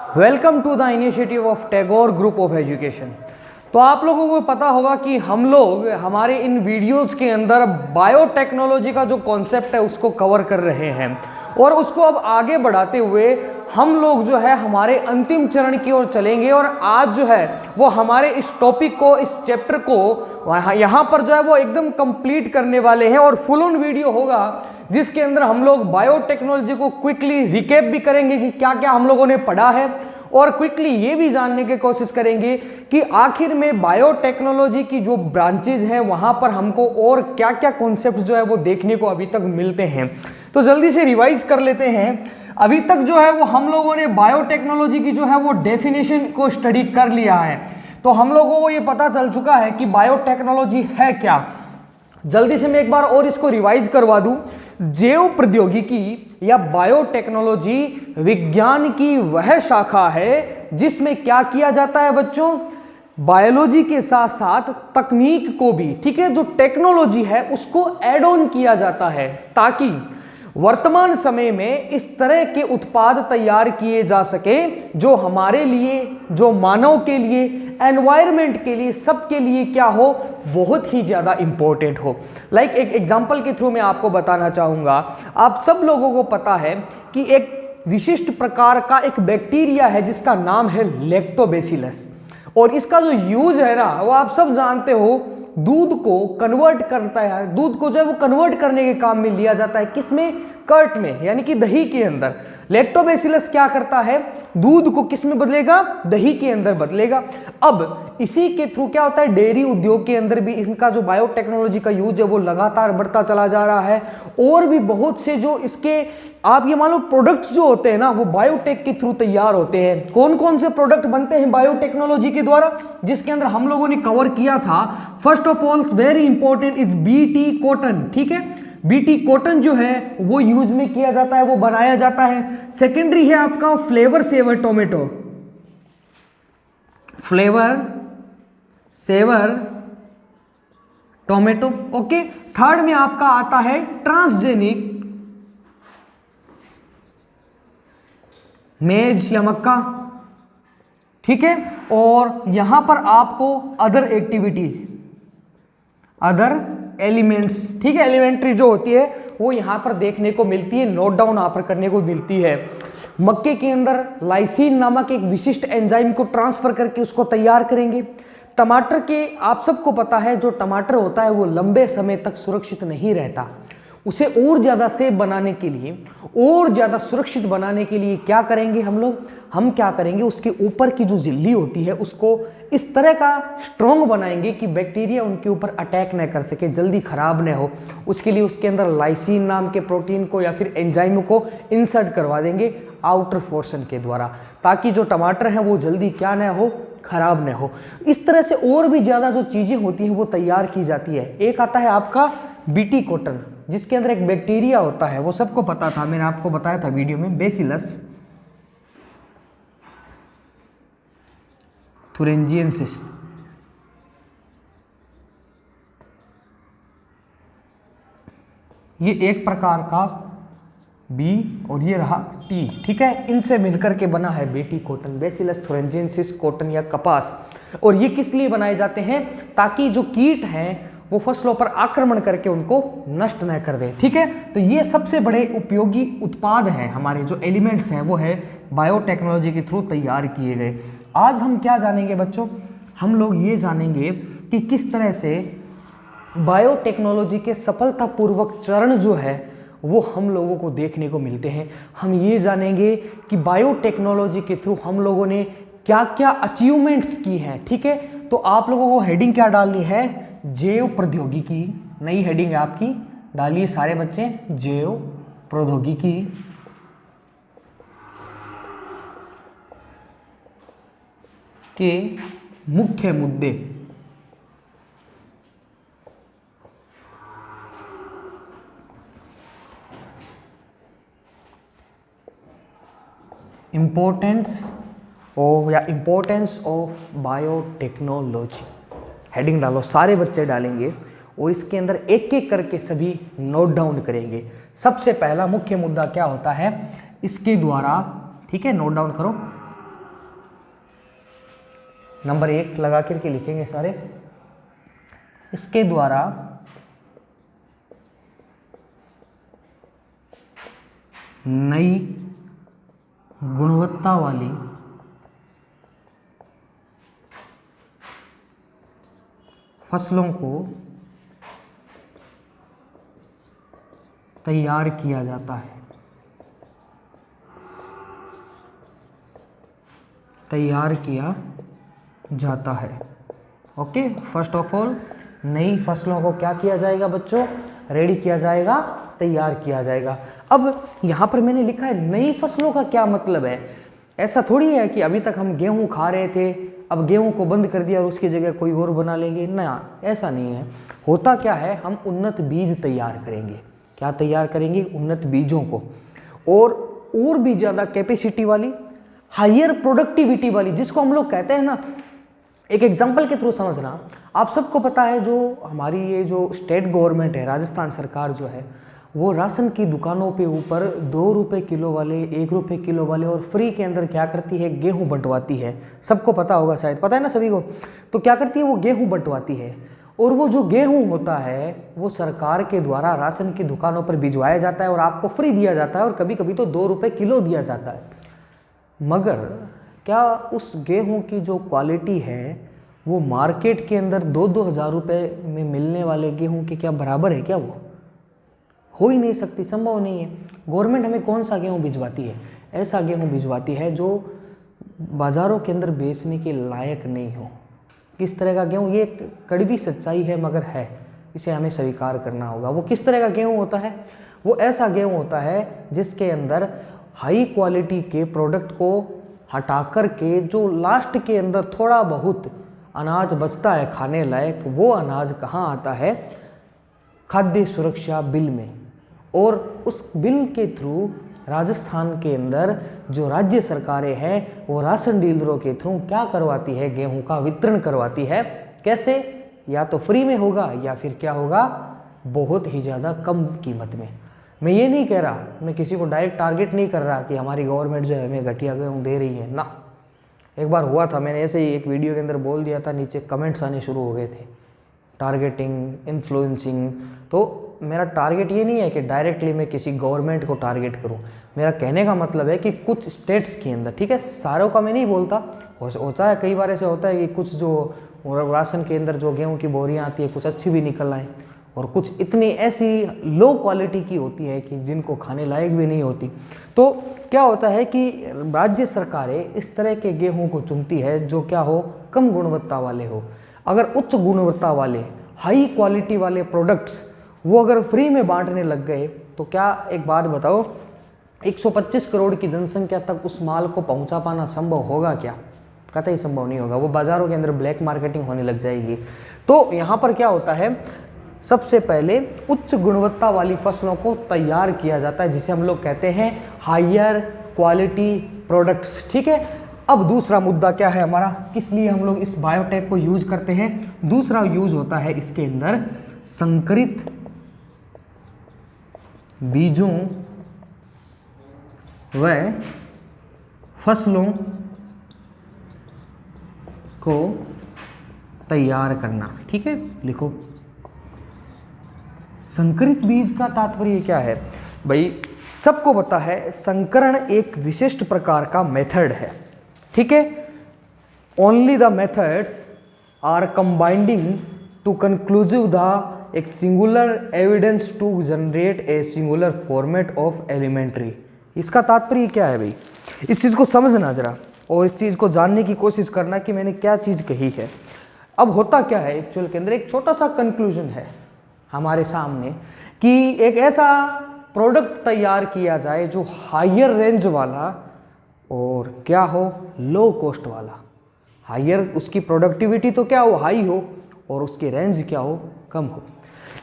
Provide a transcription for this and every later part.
Welcome to the initiative of Tagore group of education. तो आप लोगों को पता होगा कि हम लोग हमारे इन वीडियोस के अंदर बायोटेक्नोलॉजी का जो कॉन्सेप्ट है उसको कवर कर रहे हैं और उसको अब आगे बढ़ाते हुए हम लोग जो है हमारे अंतिम चरण की ओर चलेंगे। और आज जो है वो हमारे इस टॉपिक को, इस चैप्टर को यहाँ पर जो है वो एकदम कंप्लीट करने वाले हैं और फुल ऑन वीडियो होगा जिसके अंदर हम लोग बायोटेक्नोलॉजी को क्विकली रिकैप भी करेंगे कि क्या क्या हम लोगों ने पढ़ा है और क्विकली ये भी जानने की कोशिश करेंगे कि आखिर में बायोटेक्नोलॉजी की जो ब्रांचेज हैं वहाँ पर हमको और क्या क्या कॉन्सेप्ट जो है वो देखने को अभी तक मिलते हैं। तो जल्दी से रिवाइज कर लेते हैं। अभी तक जो है वो हम लोगों ने बायोटेक्नोलॉजी की जो है वो डेफिनेशन को स्टडी कर लिया है, तो हम लोगों को ये पता चल चुका है कि बायोटेक्नोलॉजी है क्या। जल्दी से मैं एक बार और इसको रिवाइज करवा दूं। जैव प्रौद्योगिकी या बायोटेक्नोलॉजी विज्ञान की वह शाखा है जिसमें क्या किया जाता है बच्चों, बायोलॉजी के साथ साथ तकनीक को भी, ठीक है, जो टेक्नोलॉजी है उसको ऐड ऑन किया जाता है ताकि वर्तमान समय में इस तरह के उत्पाद तैयार किए जा सके जो हमारे लिए, जो मानव के लिए, एनवायरनमेंट के लिए, सबके लिए क्या हो, बहुत ही ज़्यादा इंपॉर्टेंट हो। लाइक एक एग्जांपल के थ्रू मैं आपको बताना चाहूँगा। आप सब लोगों को पता है कि एक विशिष्ट प्रकार का एक बैक्टीरिया है जिसका नाम है लैक्टोबैसिलस, और इसका जो यूज है ना वो आप सब जानते हो, दूध को कन्वर्ट करता है, दूध को जो है वो कन्वर्ट करने के काम में लिया जाता है। किसमें? कर्ट में, यानी कि दही के अंदर। लैक्टोबैसिलस क्या करता है, दूध को किस में बदलेगा, दही के अंदर बदलेगा। अब इसी के थ्रू क्या होता है, डेयरी उद्योग के अंदर भी इनका जो बायोटेक्नोलॉजी का यूज है वो लगातार बढ़ता चला जा रहा है। और भी बहुत से जो इसके आप ये मान लो प्रोडक्ट्स जो होते हैं ना वो बायोटेक के थ्रू तैयार होते हैं। कौन कौन से प्रोडक्ट बनते हैं बायोटेक्नोलॉजी के द्वारा, जिसके अंदर हम लोगों ने कवर किया था। First of all very important is BT cotton, ठीक है, बीटी कॉटन जो है वो यूज में किया जाता है, वो बनाया जाता है। सेकेंडरी है आपका flavour saver tomato, flavour saver tomato, okay. Third में आपका आता है ट्रांसजेनिक मेज या मक्का, ठीक है। और यहां पर आपको अदर एक्टिविटीज, अदर एलिमेंट्स, ठीक है, एलिमेंट्री जो होती है वो यहां पर देखने को मिलती है, नोट डाउन यहाँ पर करने को मिलती है। मक्के के अंदर लाइसिन नामक एक विशिष्ट एंजाइम को ट्रांसफर करके उसको तैयार करेंगे। टमाटर के, आप सबको पता है जो टमाटर होता है वो लंबे समय तक सुरक्षित नहीं रहता, उसे और ज़्यादा सेफ बनाने के लिए, और ज़्यादा सुरक्षित बनाने के लिए क्या करेंगे हम लोग, हम क्या करेंगे, उसके ऊपर की जो झिल्ली होती है उसको इस तरह का स्ट्रॉन्ग बनाएंगे कि बैक्टीरिया उनके ऊपर अटैक न कर सके, जल्दी खराब न हो। उसके लिए उसके अंदर लाइसिन नाम के प्रोटीन को या फिर एंजाइम को इंसर्ट करवा देंगे आउटर पोर्शन के द्वारा, ताकि जो टमाटर हैं वो जल्दी क्या न हो, खराब न हो। इस तरह से और भी ज़्यादा जो चीज़ें होती हैं वो तैयार की जाती है। एक आता है आपका बीटी कॉटन, जिसके अंदर एक बैक्टीरिया होता है, वो सबको पता था, मैंने आपको बताया था वीडियो में, बेसिलस थुरिंजियंसिस। ये एक प्रकार का बी और ये रहा टी, ठीक है, इनसे मिलकर के बना है BT cotton, bacillus thuringiensis cotton या कपास। और ये किस लिए बनाए जाते हैं, ताकि जो कीट हैं वो फसलों पर आक्रमण करके उनको नष्ट न कर दे, ठीक है। तो ये सबसे बड़े उपयोगी उत्पाद हैं, हमारे जो एलिमेंट्स हैं वो है बायोटेक्नोलॉजी के थ्रू तैयार किए गए। आज हम क्या जानेंगे बच्चों, हम लोग ये जानेंगे कि किस तरह से बायोटेक्नोलॉजी के सफलतापूर्वक चरण जो है वो हम लोगों को देखने को मिलते हैं। हम ये जानेंगे कि बायोटेक्नोलॉजी के थ्रू हम लोगों ने क्या क्या अचीवमेंट्स की हैं, ठीक है। तो आप लोगों को हेडिंग क्या डालनी है, जैव प्रौद्योगिकी, नई हेडिंग है आपकी, डालिए सारे बच्चे, जैव प्रौद्योगिकी के मुख्य मुद्दे। इंपॉर्टेंस ऑफ बायोटेक्नोलॉजी, हेडिंग डालो, सारे बच्चे डालेंगे और इसके अंदर एक एक करके सभी नोट डाउन करेंगे। सबसे पहला मुख्य मुद्दा क्या होता है इसके द्वारा, ठीक है, नोट डाउन करो। नंबर 1 लगा करके लिखेंगे सारे। इसके द्वारा नई गुणवत्ता वाली फसलों को तैयार किया जाता है। तैयार किया जाता है। ओके, फर्स्ट ऑफ ऑल नई फसलों को क्या किया जाएगा बच्चों? रेडी किया जाएगा, तैयार किया जाएगा। अब यहाँ पर मैंने लिखा है नई फसलों का क्या मतलब है? ऐसा थोड़ी है कि अभी तक हम गेहूँ खा रहे थे, अब गेहूँ को बंद कर दिया और उसकी जगह कोई और बना लेंगे, ना, ऐसा नहीं है। होता क्या है, हम उन्नत बीज तैयार करेंगे। क्या तैयार करेंगे? उन्नत बीजों को, और भी ज़्यादा कैपेसिटी वाली, हायर प्रोडक्टिविटी वाली, जिसको हम लोग कहते हैं ना, एक एग्जांपल के थ्रू समझना। आप सबको पता है जो हमारी ये जो स्टेट गवर्नमेंट है, राजस्थान सरकार जो है, वो राशन की दुकानों पे ऊपर 2 रुपये किलो वाले, 1 रुपये किलो वाले और फ्री के अंदर क्या करती है? गेहूं बंटवाती है। सबको पता होगा, शायद पता है ना सभी को। तो क्या करती है? वो गेहूं बंटवाती है, और वो जो गेहूं होता है वो सरकार के द्वारा राशन की दुकानों पर भिजवाया जाता है और आपको फ्री दिया जाता है, और कभी कभी तो 2 रुपये किलो दिया जाता है। मगर क्या उस गेहूं की जो क्वालिटी है वो मार्केट के अंदर 2-2 हज़ार रुपये में मिलने वाले गेहूं के क्या बराबर है? क्या वो हो ही नहीं सकती, संभव नहीं है। गवर्नमेंट हमें कौन सा गेहूं भिजवाती है? ऐसा गेहूं भिजवाती है जो बाज़ारों के अंदर बेचने के लायक नहीं हो। किस तरह का गेहूं? ये कड़वी सच्चाई है मगर है, इसे हमें स्वीकार करना होगा। वो किस तरह का गेहूं होता है? वो ऐसा गेहूं होता है जिसके अंदर हाई क्वालिटी के प्रोडक्ट को हटा कर के जो लास्ट के अंदर थोड़ा बहुत अनाज बचता है खाने लायक, वो अनाज कहाँ आता है? खाद्य सुरक्षा बिल में। और उस बिल के थ्रू राजस्थान के अंदर जो राज्य सरकारें हैं वो राशन डीलरों के थ्रू क्या करवाती है? गेहूं का वितरण करवाती है। कैसे? या तो फ्री में होगा या फिर क्या होगा? बहुत ही ज़्यादा कम कीमत में। मैं ये नहीं कह रहा, मैं किसी को डायरेक्ट टारगेट नहीं कर रहा कि हमारी गवर्नमेंट जो है हमें घटिया गेहूँ दे रही है ना। एक बार हुआ था, मैंने ऐसे ही एक वीडियो के अंदर बोल दिया था, नीचे कमेंट्स आने शुरू हो गए थे, टारगेटिंग, इन्फ्लुएंसिंग। तो मेरा टारगेट ये नहीं है कि डायरेक्टली मैं किसी गवर्नमेंट को टारगेट करूं। मेरा कहने का मतलब है कि कुछ स्टेट्स के अंदर, ठीक है, सारों का मैं नहीं बोलता, होता है कई बार ऐसे होता है कि कुछ जो राशन के अंदर जो गेहूं की बोरियां आती है कुछ अच्छी भी निकल आए, और कुछ इतनी ऐसी लो क्वालिटी की होती है कि जिनको खाने लायक भी नहीं होती। तो क्या होता है कि राज्य सरकारें इस तरह के गेहूं को चुनती है जो क्या हो? कम गुणवत्ता वाले हो। अगर उच्च गुणवत्ता वाले, हाई क्वालिटी वाले प्रोडक्ट्स वो अगर फ्री में बांटने लग गए तो क्या, एक बात बताओ, 125 करोड़ की जनसंख्या तक उस माल को पहुंचा पाना संभव होगा क्या? कतई संभव नहीं होगा। वो बाजारों के अंदर ब्लैक मार्केटिंग होने लग जाएगी। तो यहाँ पर क्या होता है, सबसे पहले उच्च गुणवत्ता वाली फसलों को तैयार किया जाता है, जिसे हम लोग कहते हैं हायर क्वालिटी प्रोडक्ट्स। ठीक है, अब दूसरा मुद्दा क्या है हमारा, किस लिए हम लोग इस बायोटेक को यूज करते हैं? दूसरा यूज होता है इसके अंदर संकरित बीजों व फसलों को तैयार करना। ठीक है, लिखो। संकरित बीज का तात्पर्य क्या है भाई? सबको पता है संकरण एक विशिष्ट प्रकार का मेथड है। ठीक है, only the methods are combining to conclusive the एक singular evidence to generate a singular format of elementary. इसका तात्पर्य क्या है भाई? इस चीज़ को समझना जरा, और इस चीज़ को जानने की कोशिश करना कि मैंने क्या चीज़ कही है। अब होता क्या है एक्चुअल के अंदर, एक छोटा सा कंक्लूजन है हमारे सामने कि एक ऐसा प्रोडक्ट तैयार किया जाए जो हायर रेंज वाला और क्या हो, लो कॉस्ट वाला। हायर, उसकी प्रोडक्टिविटी तो क्या हो, हाई हो, और उसकी रेंज क्या हो, कम हो।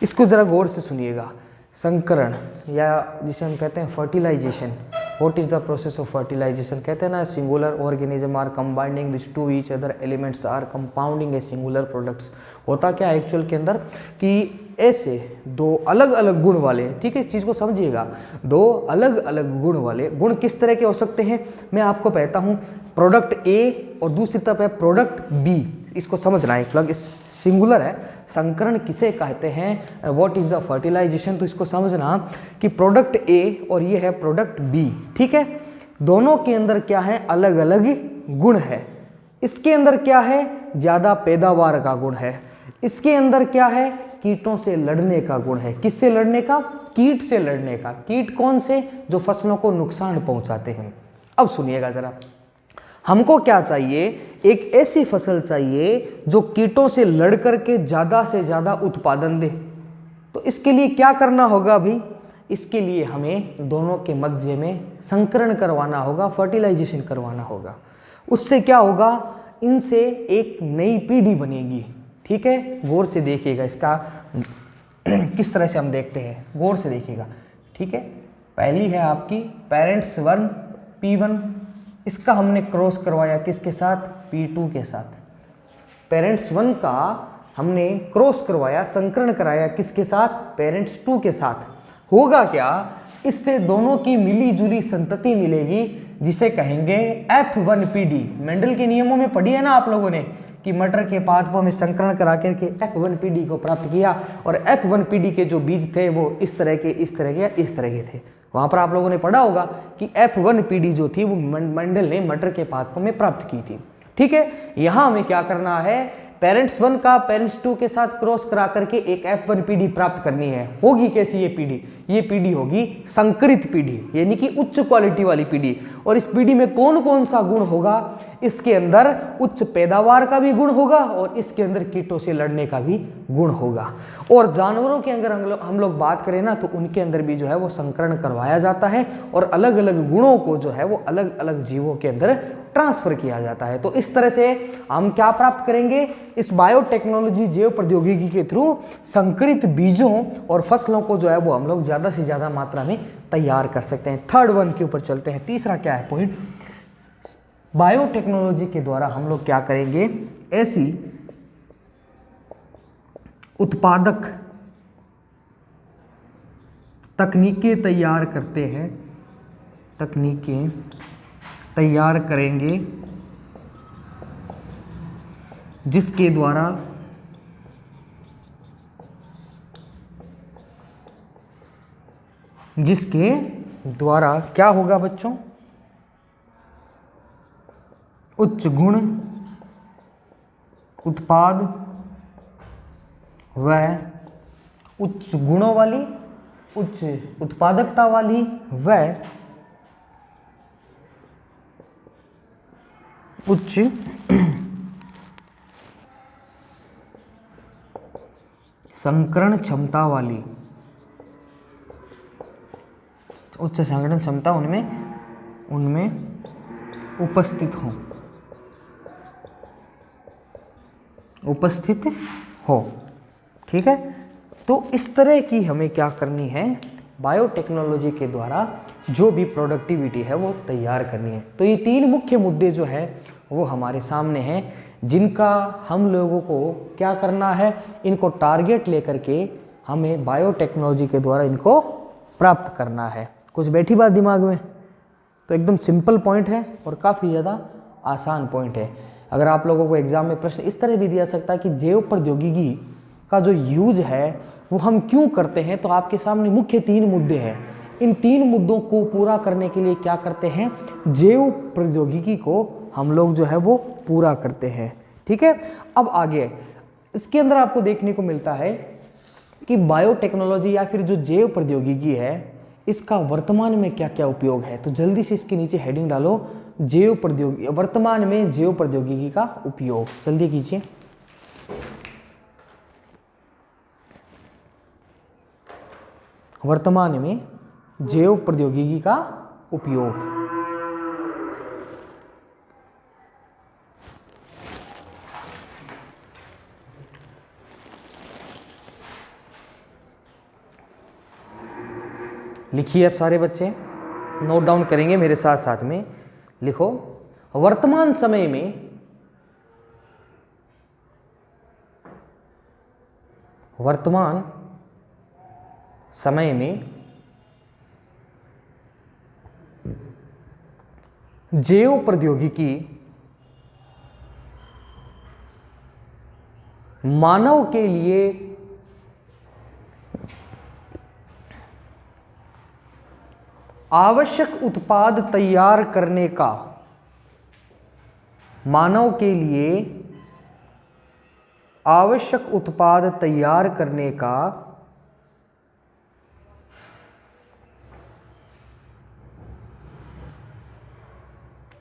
इसको ज़रा गौर से सुनिएगा। संकरण, या जिसे हम कहते हैं fertilization, what is the process of fertilization, कहते हैं ना singular organism are combining which to each other elements are compounding a singular products. होता क्या है एक्चुअल के अंदर कि ऐसे दो अलग अलग गुण वाले, ठीक है इस चीज़ को समझिएगा, दो अलग अलग गुण वाले, गुण किस तरह के हो सकते हैं मैं आपको कहता हूँ, प्रोडक्ट ए और दूसरी तरफ है प्रोडक्ट बी, इसको समझना है, प्लग सिंगुलर है, संकरण किसे कहते हैं, व्हाट इज द फर्टिलाइजेशन, तो इसको समझना कि प्रोडक्ट ए और ये है प्रोडक्ट बी, ठीक है, दोनों के अंदर क्या है अलग अलग गुण है। इसके अंदर क्या है ज्यादा पैदावार का गुण है, इसके अंदर क्या है कीटों से लड़ने का गुण है। किससे लड़ने का, कीट से लड़ने का। कीट कौन से, जो फसलों को नुकसान पहुंचाते हैं। अब सुनिएगा जरा, हमको क्या चाहिए, एक ऐसी फसल चाहिए जो कीटों से लड़ करके ज़्यादा से ज़्यादा उत्पादन दे। तो इसके लिए क्या करना होगा भाई, इसके लिए हमें दोनों के मध्य में संकरण करवाना होगा, फर्टिलाइजेशन करवाना होगा। उससे क्या होगा, इनसे एक नई पीढ़ी बनेगी, ठीक है। गौर से देखिएगा इसका किस तरह से हम देखते हैं, गौर से देखिएगा, ठीक है। पहली है आपकी पेरेंट्स 1 P1, इसका हमने क्रॉस करवाया किसके साथ, P2 के साथ। पेरेंट्स 1 का हमने क्रॉस करवाया, संकरण कराया किसके साथ, पेरेंट्स 2 के साथ। होगा क्या, इससे दोनों की मिली जुली संतति मिलेगी, जिसे कहेंगे F1PD। मेंडल के नियमों में पढ़ी है ना आप लोगों ने कि मटर के पादपों में संकरण करा करके F1PD को प्राप्त किया, और F1PD के जो बीज थे वो इस तरह के इस तरह के थे। वहाँ पर आप लोगों ने पढ़ा होगा कि F1PD जो थी वो मेंडल ने मटर के पादपों में प्राप्त की थी, ठीक है। यहाँ हमें क्या करना है, पेरेंट्स 1 का पेरेंट्स 2 के साथ क्रॉस करा करके एक F1PD प्राप्त करनी है। होगी कैसी ये पीढ़ी, ये पीढ़ी होगी संकरित पीढ़ी, यानी कि उच्च क्वालिटी वाली पीढ़ी। और इस पीढ़ी में कौन कौन सा गुण होगा, इसके अंदर उच्च पैदावार का भी गुण होगा और इसके अंदर कीटों से लड़ने का भी गुण होगा। और जानवरों के अगर हम लोग बात करें ना, तो उनके अंदर भी जो है वो संकरण करवाया जाता है और अलग अलग गुणों को जो है वो अलग अलग जीवों के अंदर ट्रांसफर किया जाता है। तो इस तरह से हम क्या प्राप्त करेंगे, इस बायोटेक्नोलॉजी जैव प्रौद्योगिकी के थ्रू संकरित बीजों और फसलों को जो है वो हम लोग ज़्यादा से ज़्यादा मात्रा में तैयार कर सकते हैं। थर्ड वन के ऊपर चलते हैं। तीसरा क्या है पॉइंट, बायोटेक्नोलॉजी के द्वारा हम लोग क्या करेंगे, ऐसी उत्पादक तकनीकें तैयार करते हैं, तकनीकें तैयार करेंगे जिसके द्वारा क्या होगा बच्चों, उच्च गुण उत्पाद व उच्च गुणों वाली, उच्च उत्पादकता वाली व उच्च संकरण क्षमता वाली, उच्च संकरण क्षमता उनमें उपस्थित हो, ठीक है। तो इस तरह की हमें क्या करनी है, बायोटेक्नोलॉजी के द्वारा जो भी प्रोडक्टिविटी है वो तैयार करनी है। तो ये तीन मुख्य मुद्दे जो है वो हमारे सामने हैं, जिनका हम लोगों को क्या करना है, इनको टारगेट लेकर के हमें बायोटेक्नोलॉजी के द्वारा इनको प्राप्त करना है। कुछ बैठी बात दिमाग में, तो एकदम सिंपल पॉइंट है और काफ़ी ज़्यादा आसान पॉइंट है। अगर आप लोगों को एग्जाम में प्रश्न इस तरह भी दिया सकता है कि जैव प्रौद्योगिकी का जो यूज है वो हम क्यों करते हैं, तो आपके सामने मुख्य 3 मुद्दे हैं। इन 3 मुद्दों को पूरा करने के लिए क्या करते हैं, जैव प्रौद्योगिकी को हम लोग जो है वो पूरा करते हैं, ठीक है। अब आगे इसके अंदर आपको देखने को मिलता है कि बायोटेक्नोलॉजी या फिर जो जैव प्रौद्योगिकी है इसका वर्तमान में क्या क्या उपयोग है। तो जल्दी से इसके नीचे हेडिंग डालो, जैव प्रौद्योगिकी, वर्तमान में जैव प्रौद्योगिकी का उपयोग, जल्दी कीजिए। वर्तमान में जैव प्रौद्योगिकी का उपयोग। लिखिए अब सारे बच्चे, नोट डाउन करेंगे मेरे साथ साथ में। लिखो, वर्तमान समय में जैव प्रौद्योगिकी मानव के लिए आवश्यक उत्पाद तैयार करने का, मानव के लिए आवश्यक उत्पाद तैयार करने का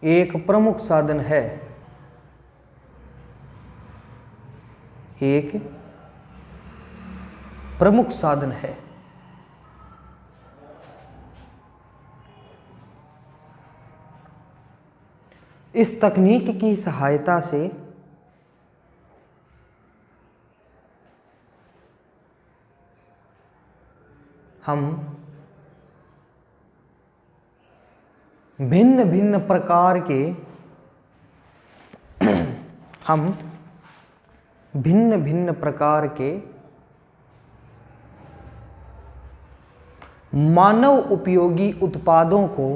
एक प्रमुख साधन है। एक प्रमुख साधन है। इस तकनीक की सहायता से हम भिन्न भिन्न प्रकार के मानव उपयोगी उत्पादों को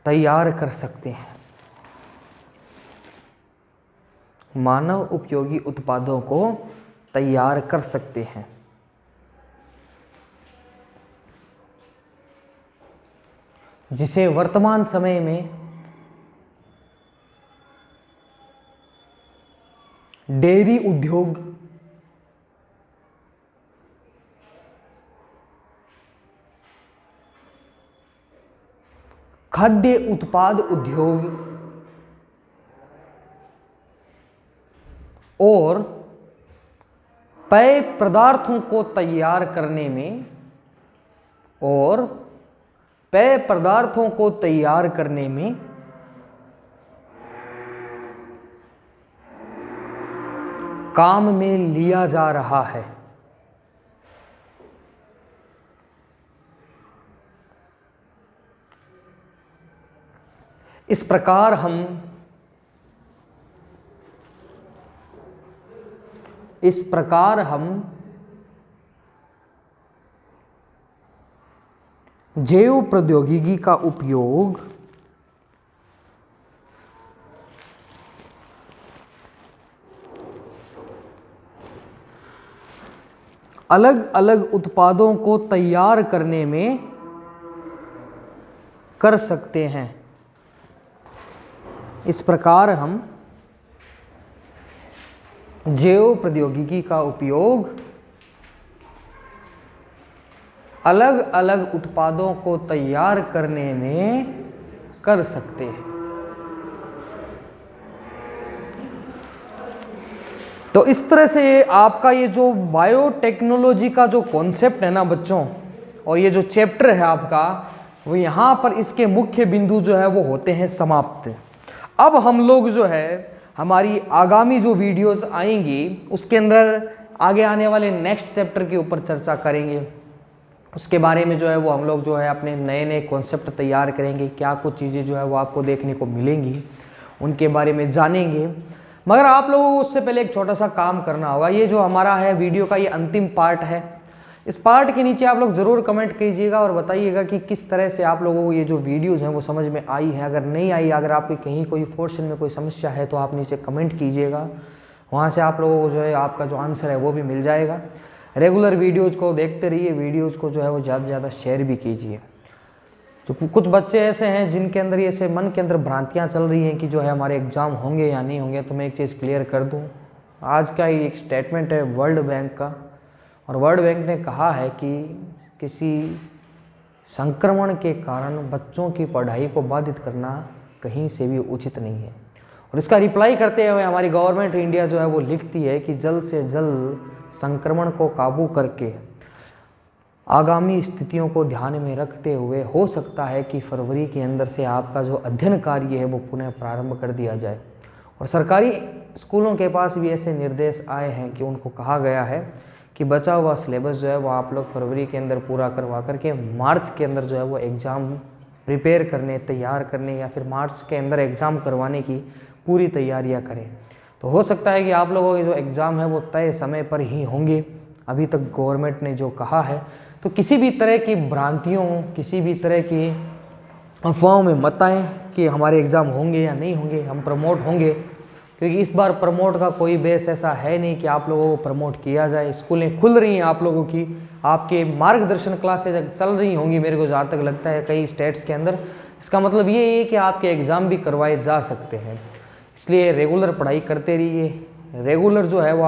तैयार कर सकते हैं। मानव उपयोगी उत्पादों को तैयार कर सकते हैं। जिसे वर्तमान समय में डेयरी उद्योग, खाद्य उत्पाद उद्योग और पेय पदार्थों को तैयार करने में काम में लिया जा रहा है। इस प्रकार हम जैव प्रौद्योगिकी का उपयोग अलग अलग उत्पादों को तैयार करने में कर सकते हैं। इस प्रकार हम जैव प्रौद्योगिकी का उपयोग अलग अलग उत्पादों को तैयार करने में कर सकते हैं। तो इस तरह से आपका ये जो बायोटेक्नोलॉजी का जो कॉन्सेप्ट है ना बच्चों, और ये जो चैप्टर है आपका, वो यहाँ पर इसके मुख्य बिंदु जो है वो होते हैं समाप्त। अब हम लोग जो है हमारी आगामी जो वीडियोस आएंगी उसके अंदर आगे आने वाले नेक्स्ट चैप्टर के ऊपर चर्चा करेंगे। उसके बारे में जो है वो हम लोग जो है अपने नए नए कॉन्सेप्ट तैयार करेंगे, क्या कुछ चीज़ें जो है वो आपको देखने को मिलेंगी, उनके बारे में जानेंगे। मगर आप लोगों को उससे पहले एक छोटा सा काम करना होगा। ये जो हमारा है वीडियो का ये अंतिम पार्ट है। इस पार्ट के नीचे आप लोग ज़रूर कमेंट कीजिएगा और बताइएगा कि किस तरह से आप लोगों को ये जो वीडियोज़ हैं वो समझ में आई है। अगर नहीं आई, अगर आपकी कहीं कोई पोर्शन में कोई समस्या है तो आप नीचे कमेंट कीजिएगा। वहाँ से आप लोगों को जो है आपका जो आंसर है वो भी मिल जाएगा। रेगुलर वीडियोज़ को देखते रहिए, वीडियोज़ को जो है वो ज़्यादा से ज़्यादा शेयर भी कीजिए। तो कुछ बच्चे ऐसे हैं जिनके अंदर ऐसे मन के अंदर भ्रांतियाँ चल रही हैं कि जो है हमारे एग्ज़ाम होंगे या नहीं होंगे। तो मैं एक चीज़ क्लियर कर दूँ, आज का ही एक स्टेटमेंट है वर्ल्ड बैंक का, और वर्ल्ड बैंक ने कहा है कि किसी संक्रमण के कारण बच्चों की पढ़ाई को बाधित करना कहीं से भी उचित नहीं है। और इसका रिप्लाई करते हुए हमारी गवर्नमेंट इंडिया जो है वो लिखती है कि जल्द से जल्द संक्रमण को काबू करके आगामी स्थितियों को ध्यान में रखते हुए हो सकता है कि फरवरी के अंदर से आपका जो अध्ययन कार्य है वो पुनः प्रारंभ कर दिया जाए। और सरकारी स्कूलों के पास भी ऐसे निर्देश आए हैं कि उनको कहा गया है कि बचा हुआ सिलेबस जो है वो आप लोग फरवरी के अंदर पूरा करवा करके मार्च के अंदर जो है वो एग्ज़ाम प्रिपेयर करने, तैयार करने या फिर मार्च के अंदर एग्ज़ाम करवाने की पूरी तैयारियां करें। तो हो सकता है कि आप लोगों के जो एग्ज़ाम है वो तय समय पर ही होंगे, अभी तक गवर्नमेंट ने जो कहा है। तो किसी भी तरह की भ्रांतियों, किसी भी तरह की अफवाहों में मत आएँ कि हमारे एग्ज़ाम होंगे या नहीं होंगे, हम प्रमोट होंगे, क्योंकि इस बार प्रमोट का कोई बेस ऐसा है नहीं कि आप लोगों को प्रमोट किया जाए। स्कूलें खुल रही हैं आप लोगों की, आपके मार्गदर्शन क्लासेज चल रही होंगी मेरे को जहाँ तक लगता है कई स्टेट्स के अंदर। इसका मतलब ये है कि आपके एग्ज़ाम भी करवाए जा सकते हैं, इसलिए रेगुलर पढ़ाई करते रहिए। रेगुलर जो है वो